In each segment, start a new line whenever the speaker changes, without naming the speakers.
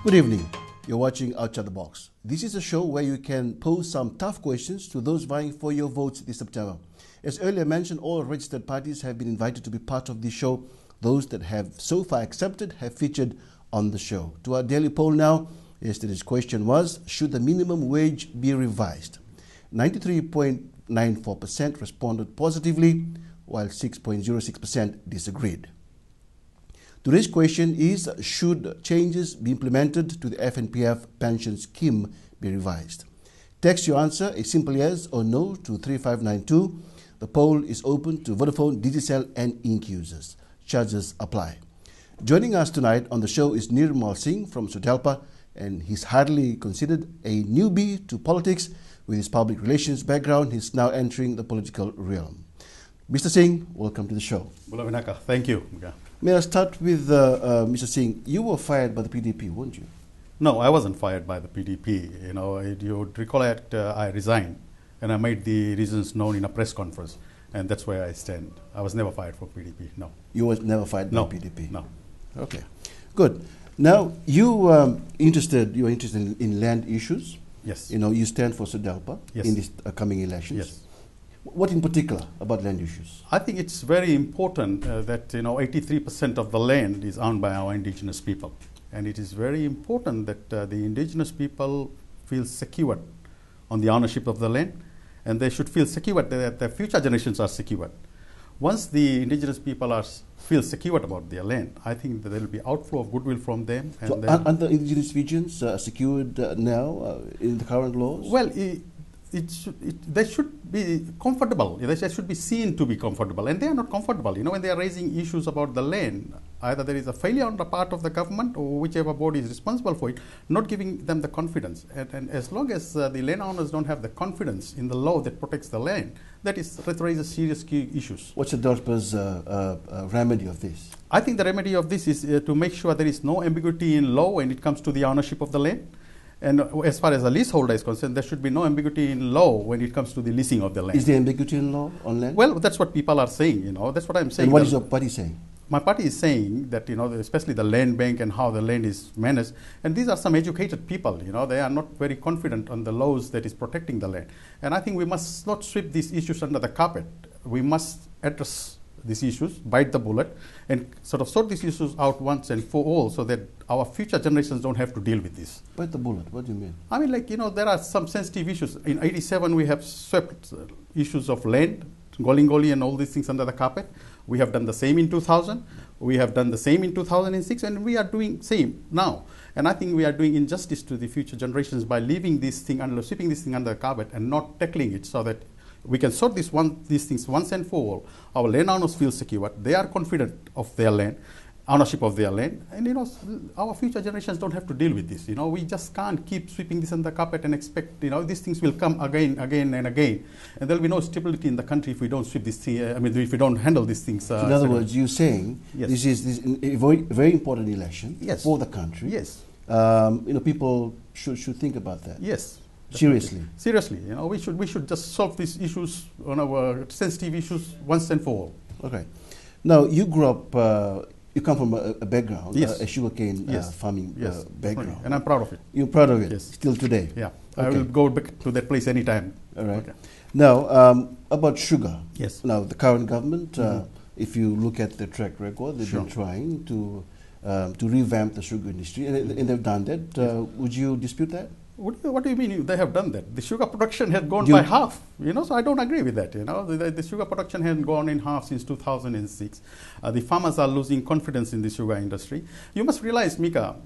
Good evening. You're watching Outside the Box. This is a show where you can pose some tough questions to those vying for your votes this September. As earlier mentioned, all registered parties have been invited to be part of this show. Those that have so far accepted have featured on the show. To our daily poll now, yesterday's question was, should the minimum wage be revised? 93.94% responded positively, while 6.06% disagreed. Today's question is, should changes be implemented to the FNPF pension scheme be revised? Text your answer a simple yes or no to 3592. The poll is open to Vodafone, Digicel and Ink users. Charges apply. Joining us tonight on the show is Nirmal Singh from SODELPA, and he's hardly considered a newbie to politics. With his public relations background, he's now entering the political realm. Mr. Singh, welcome to the show.
Thank you.
May I start with Mr. Singh? You were fired by the PDP, weren't you?
No, I wasn't fired by the PDP. You would recollect I resigned, and I made the reasons known in a press conference, and that's where I stand. I was never fired from PDP. No.
You were never fired by PDP.
No.
Okay, good. Now you are interested in land issues.
Yes.
You stand for SODELPA in these coming elections.
Yes.
What in particular about land issues?
I think it's very important that 83% of the land is owned by our indigenous people, and it is very important that the indigenous people feel secure on the ownership of the land, and they should feel secure that their future generations are secure. Once the indigenous people feel secure about their land, I think that there will be outflow of goodwill from them. And
so are the indigenous regions secured now in the current laws?
Well, they should be comfortable. They should be seen to be comfortable, and they are not comfortable. When they are raising issues about the land, either there is a failure on the part of the government or whichever body is responsible for it, not giving them the confidence. And as long as the landowners don't have the confidence in the law that protects the land, that raises serious key issues.
What's the SODELPA's remedy of this?
I think the remedy of this is to make sure there is no ambiguity in law when it comes to the ownership of the land. And as far as a leaseholder is concerned, there should be no ambiguity in law when it comes to the leasing of the land.
Is there ambiguity in law on land?
Well, that's what people are saying, That's what I'm saying.
And what is your party saying?
My party is saying that, especially the land bank and how the land is managed. And these are some educated people, They are not very confident on the laws that is protecting the land. And I think we must not sweep these issues under the carpet. We must address these issues, bite the bullet, and sort of sort these issues out once and for all so that our future generations don't have to deal with this.
Bite the bullet, what do you mean?
I mean, there are some sensitive issues. In 87, we have swept issues of land, Golingoli and all these things under the carpet. We have done the same in 2000. We have done the same in 2006, and we are doing same now. And I think we are doing injustice to the future generations by leaving sweeping this thing under the carpet and not tackling it so that we can sort these things once and for all. Our landowners feel secure. They are confident of their land, ownership of their land. And, our future generations don't have to deal with this. We just can't keep sweeping this under the carpet and expect, these things will come again and again. And there will be no stability in the country if we don't sweep this thing, if we don't handle these things.
In other words, you're saying this is a very important election for the country.
Yes.
People should think about that.
Yes.
Seriously,
we should just solve these issues on our sensitive issues once and for all.
Okay. Now you grew up. You come from a background, a sugarcane farming background,
and I'm proud of it.
You're proud of it,
yes.
Still today.
Yeah, okay. I will go back to that place anytime.
All right.
Okay.
Now about sugar.
Yes.
Now the current government, if you look at the track record, they've been trying to revamp the sugar industry, and they've done that. Would you dispute that?
What do you mean they have done that? The sugar production has gone by half, so I don't agree with that, The sugar production has gone in half since 2006. The farmers are losing confidence in the sugar industry. You must realize, Mika,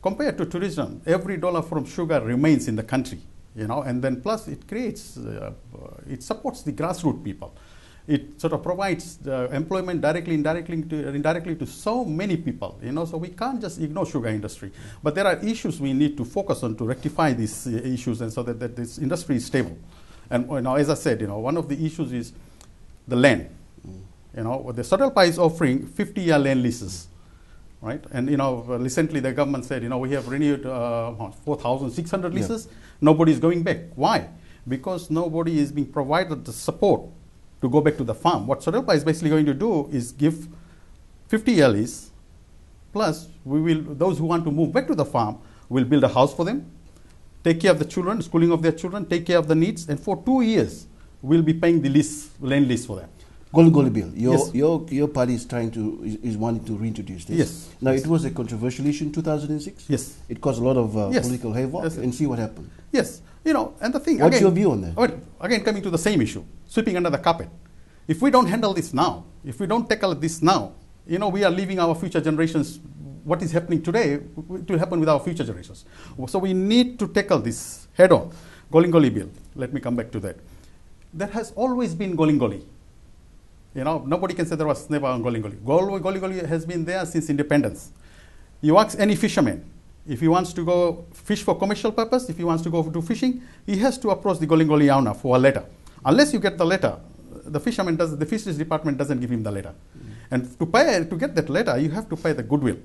compared to tourism, every dollar from sugar remains in the country, and then plus it creates, it supports the grassroots people. It sort of provides employment directly, indirectly to so many people, so we can't just ignore sugar industry. But there are issues we need to focus on to rectify these issues and so that this industry is stable. And as I said, one of the issues is the land. The SODELPA is offering 50-year land leases, right? And recently the government said, we have renewed 4,600 leases. Nobody is going back. Why? Because nobody is being provided the support to go back to the farm. What SODELPA is basically going to do is give 50 year lease, plus those who want to move back to the farm we'll build a house for them, take care of the children, schooling of their children, take care of the needs, and for 2 years, we'll be paying the lease, land lease for them.
Golden Bill.
Yes.
Your party is wanting to reintroduce this.
Yes.
Now,
yes.
It was a controversial issue in 2006.
Yes.
It caused a lot of
Yes.
political havoc,
Yes.
and see what happened.
Yes. And the thing,
What's
again,
your view on that?
Well, again, coming to the same issue, sweeping under the carpet. If we don't handle this now, if we don't tackle this now, we are leaving our future generations. What is happening today, it will happen with our future generations. So we need to tackle this head on. Golingoli Bill, let me come back to that. There has always been Golingoli. Nobody can say there was never a Golingoli. Golingoli has been there since independence. You ask any fisherman, if he wants to go fish for commercial purpose, if he wants to go do fishing, he has to approach the Golingoli owner for a letter. Unless you get the letter, the fisheries department doesn't give him the letter. And to get that letter, you have to pay the goodwill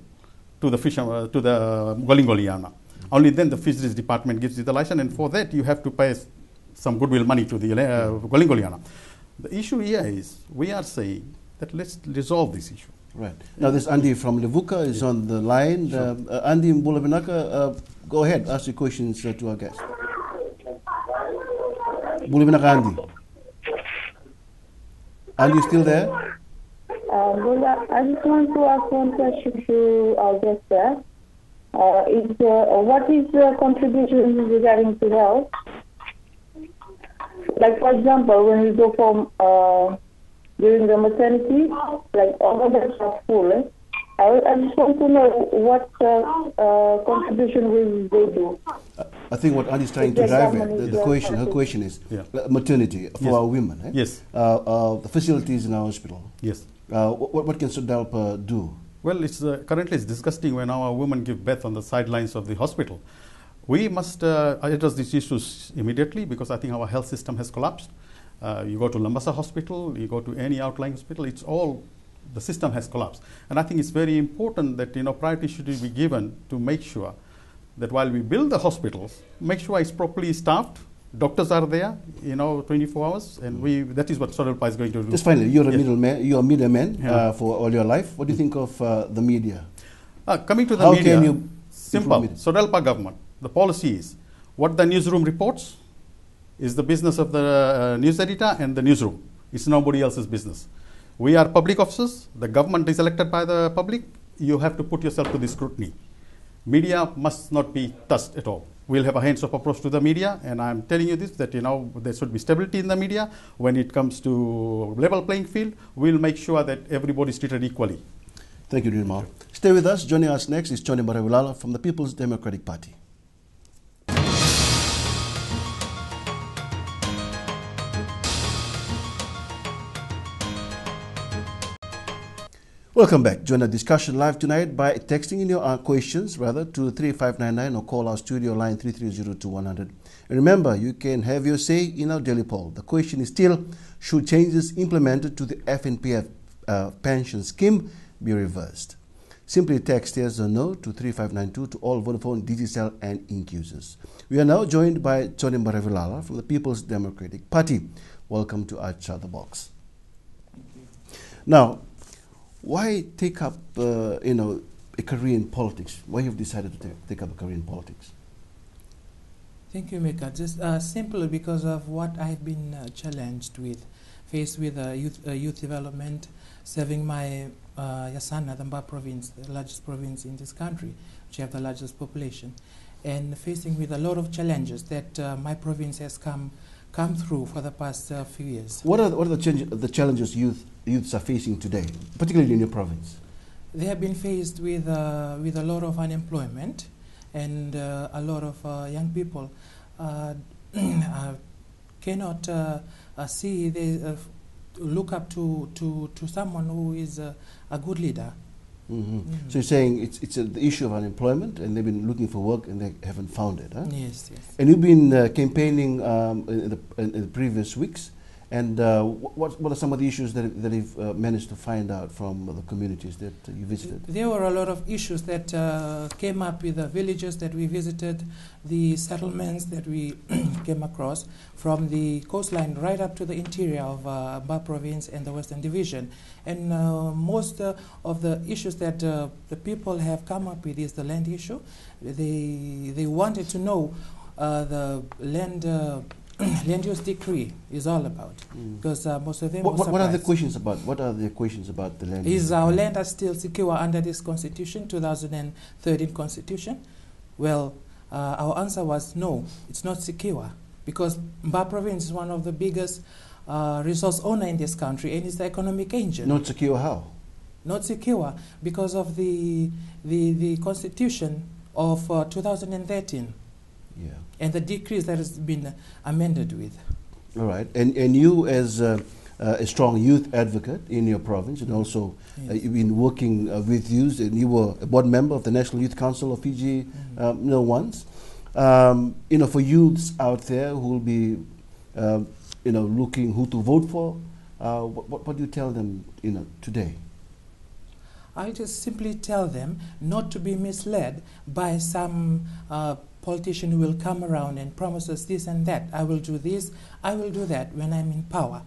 to the Golingoli owner. Only then the fisheries department gives you the license, and for that you have to pay some goodwill money to the Golingoli owner. The issue here is, we are saying that let's resolve this issue.
Right. Now, this Andy from Levuka is on the line.
Sure.
Andy Mbulabinaka, go ahead, ask your questions to our guest. Mbulabinaka Andy. Andy, you still there?
I just want to ask one question to our guest there. What is the contribution regarding to health? Like, for example, when we go from during the maternity, like all of us are full. I just want to know what contribution will they do.
I think what Andy's trying to drive at, her question is maternity for our women. Eh?
Yes.
The facilities in our hospital.
Yes.
What can SODELPA do?
Well, currently it's disgusting when our women give birth on the sidelines of the hospital. We must address these issues immediately, because I think our health system has collapsed. You go to Lambasa Hospital, you go to any outlying hospital, the system has collapsed. And I think it's very important that priority should be given to make sure that while we build the hospitals, make sure it's properly staffed. Doctors are there, 24 hours, and that is what SODELPA is going to do.
Just finally, you're a middleman for all your life. What do you think of the media?
Coming to the
How
media,
can you
simple. SODELPA government, the policy is what the newsroom reports is the business of the news editor and the newsroom. It's nobody else's business. We are public officers. The government is elected by the public. You have to put yourself to the scrutiny. Media must not be touched at all. We'll have a hands-off approach to the media, and I'm telling you this, that there should be stability in the media. When it comes to level playing field, we'll make sure that everybody is treated equally.
Thank you, Nirmal. Stay with us. Joining us next is Jone Baravilala from the People's Democratic Party. Welcome back. Join the discussion live tonight by texting in your questions, to 3599 or call our studio line 330-100. And remember, you can have your say in our daily poll. The question is still, should changes implemented to the FNPF pension scheme be reversed? Simply text yes or no to 3592 to all Vodafone, Digicel and Ink users. We are now joined by Jone Baravilala from the People's Democratic Party. Welcome to Outside the Box. Now, why take up, a career in politics? Why have you decided to take up a career in politics?
Thank you, Mika. Just simply because of what I've been challenged with, faced with youth development, serving my Yasana, the Mba province, the largest province in this country, which have the largest population, and facing with a lot of challenges that my province has come through for the past few years.
What are the challenges youths are facing today, particularly in your province?
They have been faced with a lot of unemployment, and a lot of young people cannot see, they look up to someone who is a good leader.
Mm-hmm. Mm-hmm. So you're saying it's the issue of unemployment, and they've been looking for work and they haven't found it, huh?
Yes, yes.
And you've been campaigning in the previous weeks, And what are some of the issues that you've managed to find out from the communities that you visited?
There were a lot of issues that came up with the villages that we visited, the settlements that we came across, from the coastline right up to the interior of Ba Province and the Western Division. And most of the issues that the people have come up with is the land issue. They wanted to know the land use decree is all about, because most of them
what are the questions about? What are the questions about the land?
Is our land are still secure under this constitution, 2013 constitution? Well, our answer was no, it's not secure, because Ba Province is one of the biggest resource owner in this country, and it's the economic engine.
Not secure how?
Not secure because of the constitution of 2013.
Yeah.
And the decrees that has been amended with.
All right. And you, as a strong youth advocate in your province, and also you've been working with youth, and you were a board member of the National Youth Council of Fiji, once. For youths out there who will be, looking who to vote for, what do you tell them, today?
I just simply tell them not to be misled by some politician who will come around and promise us this and that. I will do this, I will do that when I'm in power.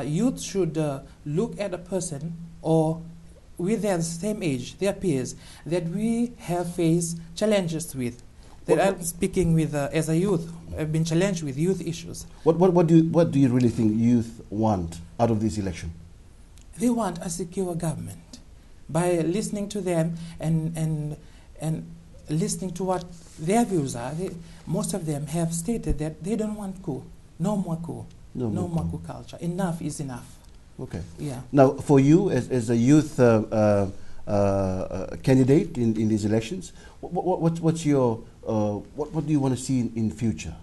Youth should look at a person or with their same age, their peers, that we have faced challenges with. That I'm speaking with as a youth. I've been challenged with youth issues.
What do you really think youth want out of this election?
They want a secure government. By listening to them and listening to what their views are, most of them have stated that they don't want coup. No more coup. No more coup culture. Enough is enough.
Okay.
Yeah.
Now, for you as a youth candidate in these elections, what's your what do you want to see in future?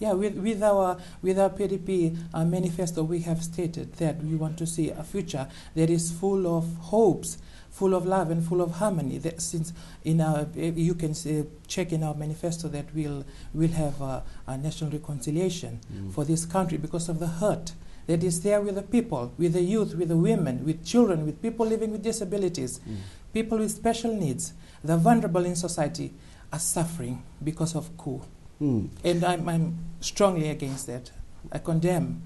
Yeah, with our PDP manifesto, we have stated that we want to see a future that is full of hopes, full of love, and full of harmony. That since you can check in our manifesto that we'll have a national reconciliation for this country because of the hurt that is there with the people, with the youth, with the women, with children, with people living with disabilities, people with special needs. The vulnerable in society are suffering because of coup. And I'm strongly against that. I condemn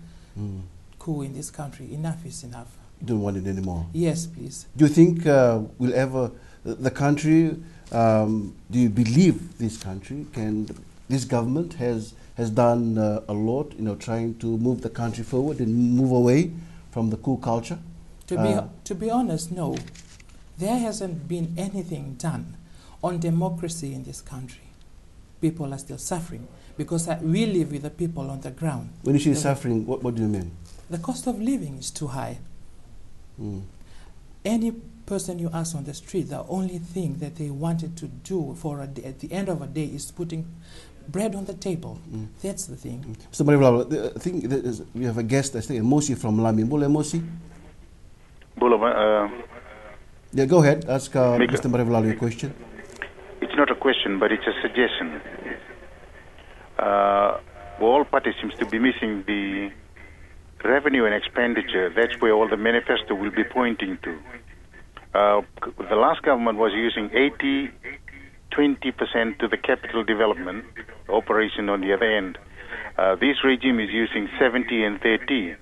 coup in this country. Enough is enough.
You don't want it anymore? Yes,
please.
Do you think will ever, the country, do you believe this country this government has done a lot, trying to move the country forward and move away from the coup culture?
To be honest, no. There hasn't been anything done on democracy in this country. People are still suffering because we live with the people on the ground.
When you say suffering, what do you mean?
The cost of living is too high. Any person you ask on the street, the only thing that they wanted to do at the end of a day is putting bread on the table. That's the thing.
Mr. Baravilala, I think we have a guest, I think, Mosi from Lami. Bole Mosi? Yeah, go ahead. Ask Mr. Baravilala your question.
It's not a question, but it's a suggestion. All parties seems to be missing the revenue and expenditure. That's where all the manifesto will be pointing to. The last government was using 20% to the capital development operation on the other end. This regime is using 70 and 30.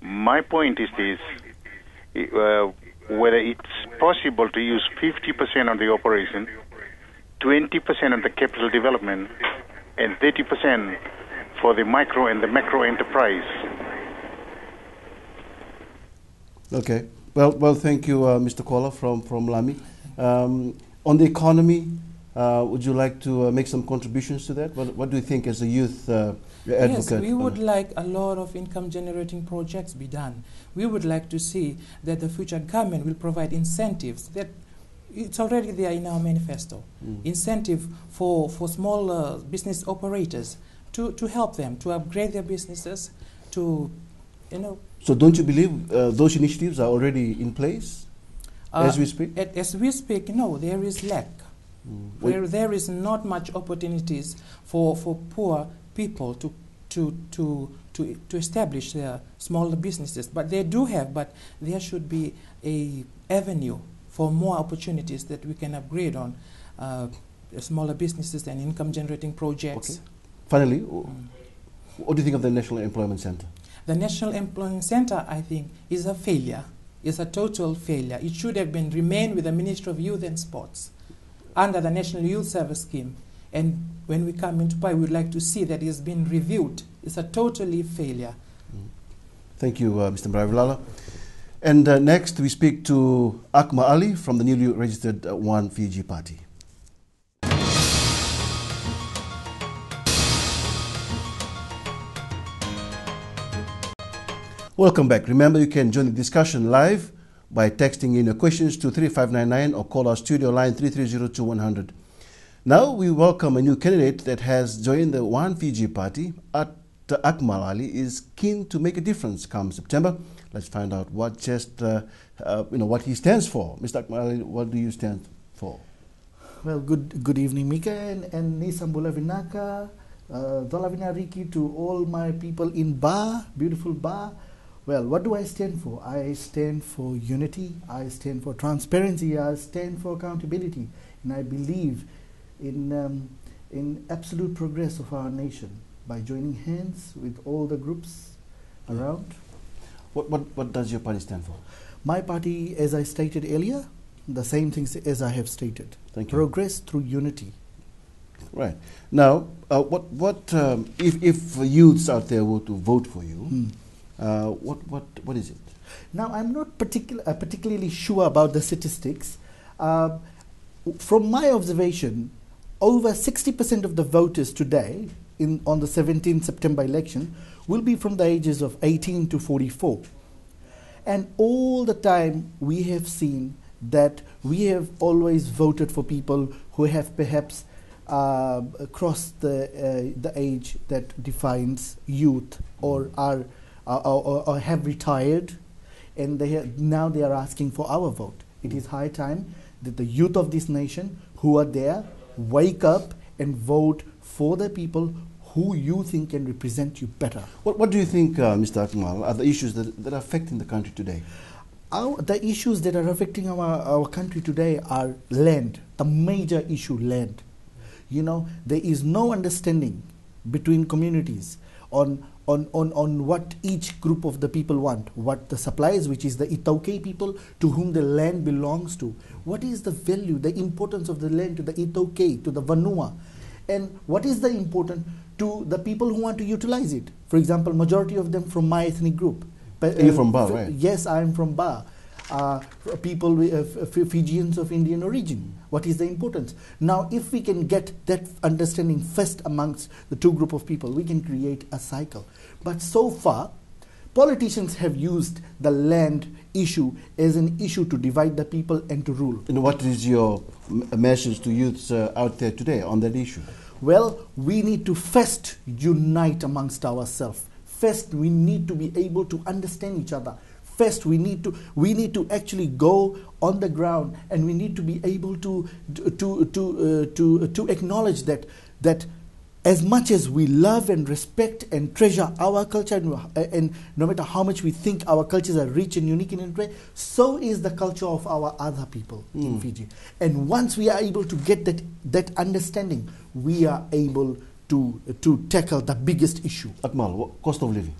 My point is this, whether it's possible to use 50% on the operation, 20% on the capital development, and 30% for the micro and the macro enterprise.
Okay. Well, thank you, Mr. Kola from Lami. On the economy, would you like to make some contributions to that? What do you think as a youth advocate?
Yes, we would like a lot of income-generating projects be done. We would like to see that the future government will provide incentives that it's already there in our manifesto. Incentive for small business operators to help them to upgrade their businesses, to
So don't you believe those initiatives are already in place as we speak?
As we speak, no, there is lack. There is not much opportunities for poor people to to establish their smaller businesses. But they do have, but there should be a avenue for more opportunities that we can upgrade on smaller businesses and income generating projects.
Okay. Finally, what do you think of the National Employment Center?
The National Employment Center, I think, is a failure. It's a total failure. It should have been remained with the Ministry of Youth and Sports under the National Youth Service Scheme. And when we come into power, we would like to see that it's been reviewed. It's a totally failure.
Thank you, Mr. Baravilala. And next, we speak to Akmal Ali from the newly registered One Fiji Party. Welcome back. Remember, you can join the discussion live by texting in your questions to 35599 or call our studio line 3302-100. Now we welcome a new candidate that has joined the One Fiji Party. Akmal Ali is keen to make a difference come September. Let's find out what what he stands for. Mr. Akmal Ali, what do you stand for?
Well, good evening, Mika, and Nisambula Vinaka, Dolavina Riki, to all my people in Ba, beautiful Ba. Well, what do I stand for? I stand for unity, I stand for transparency, I stand for accountability, and I believe in absolute progress of our nation by joining hands with all the groups around.
What does your party stand for? My
party, as I stated earlier, the same things as I have stated.
Thank you.
Progress through unity.
Right. Now, if youths out there were to vote for you, what is it?
Now, I'm not particularly sure about the statistics. From my observation, over 60% of the voters today on the 17th September election will be from the ages of 18 to 44. And all the time we have seen that we have always voted for people who have perhaps crossed the age that defines youth or have retired, and now they are asking for our vote. It is high time that the youth of this nation who are there wake up and vote for the people who you think can represent you better.
What do you think, Mr. Akmal, are the issues that are affecting the country today?
The issues that are affecting our country today are land, the major issue, land. You know, there is no understanding between communities on what each group of the people want, what the suppliers, which is the Itauke people to whom the land belongs to. What is the value, the importance of the land to the Itauke, to the Vanua? And what is the importance to the people who want to utilize it? For example, majority of them from my ethnic group.
You're from Ba, right?
Yes, I am from Ba. People, Fijians of Indian origin. What is the importance? Now, if we can get that understanding first amongst the two group of people, we can create a cycle. But so far, politicians have used the land issue as an issue to divide the people and to rule.
And what is your message to youths out there today on that issue?
Well, we need to first unite amongst ourselves. First, we need to be able to understand each other. First, we need to actually go on the ground, and we need to be able to acknowledge that as much as we love and respect and treasure our culture, and no matter how much we think our cultures are rich and unique in a way, so is the culture of our other people in Fiji. And once we are able to get that understanding, we are able to tackle the biggest issue.
Akmal, cost of living?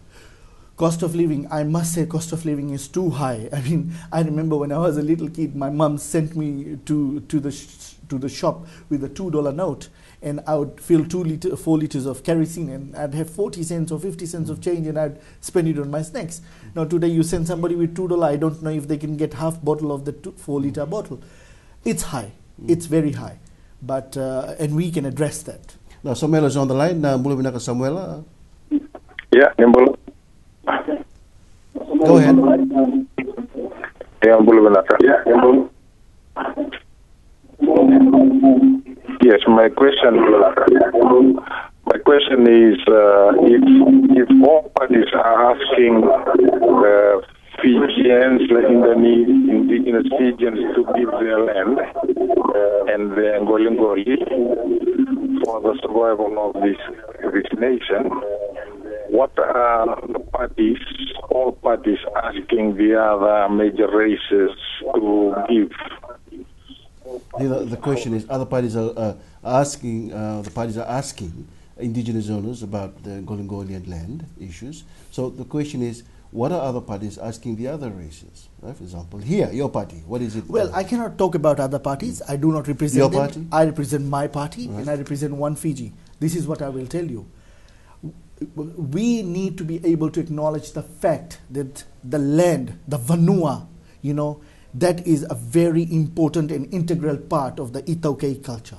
Cost of living, I must say cost of living is too high. I mean, I remember when I was a little kid, my mom sent me to the shop with a $2 note, and I would fill 4 liters of kerosene, and I'd have 40 cents or 50 cents of change, and I'd spend it on my snacks. Now today you send somebody with $2, I don't know if they can get half bottle of the 4-liter bottle. It's high, it's very high, but and we can address that.
Now Samuel is on the line. Mulai Samuel.
Yeah, Nimbul.
Go ahead.
Yes, my question is if all parties are asking Fijians, indigenous Fijians, to give their land and the Ngolingoli for the survival of this nation, what are the parties, all parties, asking the other major races to give?
The question is, other parties are asking, indigenous owners about the Golongolian land issues. So the question is, what are other parties asking the other races? Right? For example, here, your party, what is it?
Well, I cannot talk about other parties. I do not represent
your
them.
party?
I represent my party,
right.
and I represent One Fiji. This is what I will tell you. We need to be able to acknowledge the fact that the land, the Vanua, that is a very important and integral part of the Itaukei culture.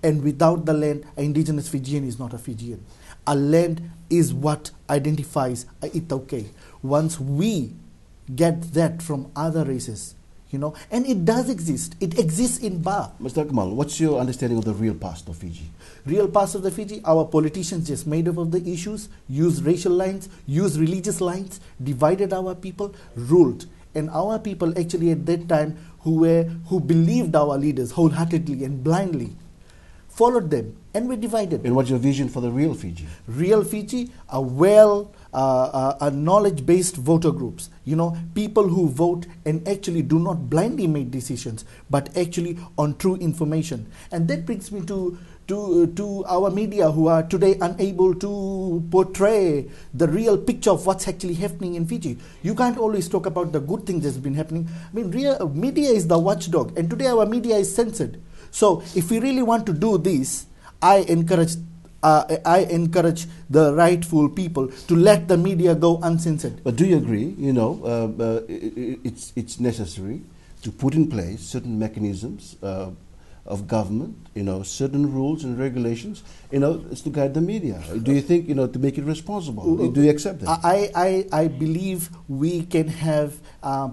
And without the land, an indigenous Fijian is not a Fijian. A land is what identifies a Itaukei. Once we get that from other races, and it does exist. It exists in Ba.
Mr. Akmal, what's your understanding of the real past of Fiji?
Real past of the Fiji, our politicians just made up of the issues, used racial lines, used religious lines, divided our people, ruled. And our people actually at that time who believed our leaders wholeheartedly and blindly, followed them, and were divided.
And what's your vision for the real Fiji?
Real Fiji, a knowledge-based voter groups. People who vote and actually do not blindly make decisions, but actually on true information. And that brings me to our media, who are today unable to portray the real picture of what's actually happening in Fiji. You can't always talk about the good things that's been happening. I mean, real media is the watchdog, and today our media is censored. So if we really want to do this, I encourage the rightful people to let the media go uncensored.
But do you agree, it's necessary to put in place certain mechanisms of government, certain rules and regulations, to guide the media? Do you think, to make it responsible? Do you accept that?
I believe we can have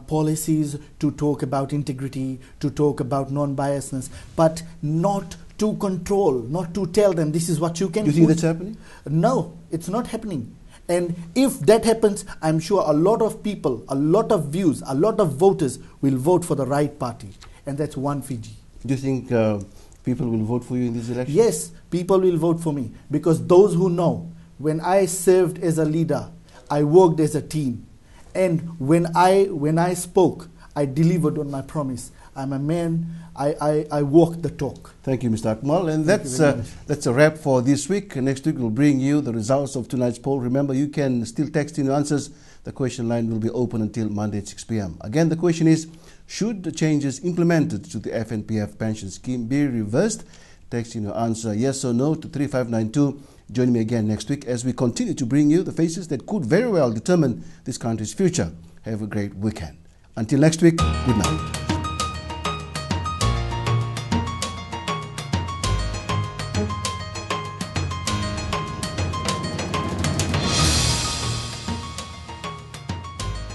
policies to talk about integrity, to talk about non-biasness, but not to control, not to tell them this is what you can do.
You think that's happening?
No, it's not happening. And if that happens, I'm sure a lot of people, a lot of views, a lot of voters will vote for the right party. And that's One Fiji.
Do you think people will vote for you in these elections?
Yes, people will vote for me. Because those who know, when I served as a leader, I worked as a team. And when I spoke, I delivered on my promise. I'm a man, I walk the talk.
Thank you, Mr. Akmal. And that's a wrap for this week. Next week we'll bring you the results of tonight's poll. Remember, you can still text in your answers. The question line will be open until Monday at 6 p.m. Again, the question is, should the changes implemented to the FNPF pension scheme be reversed? Text in your answer yes or no to 3592. Join me again next week as we continue to bring you the faces that could very well determine this country's future. Have a great weekend. Until next week, good night.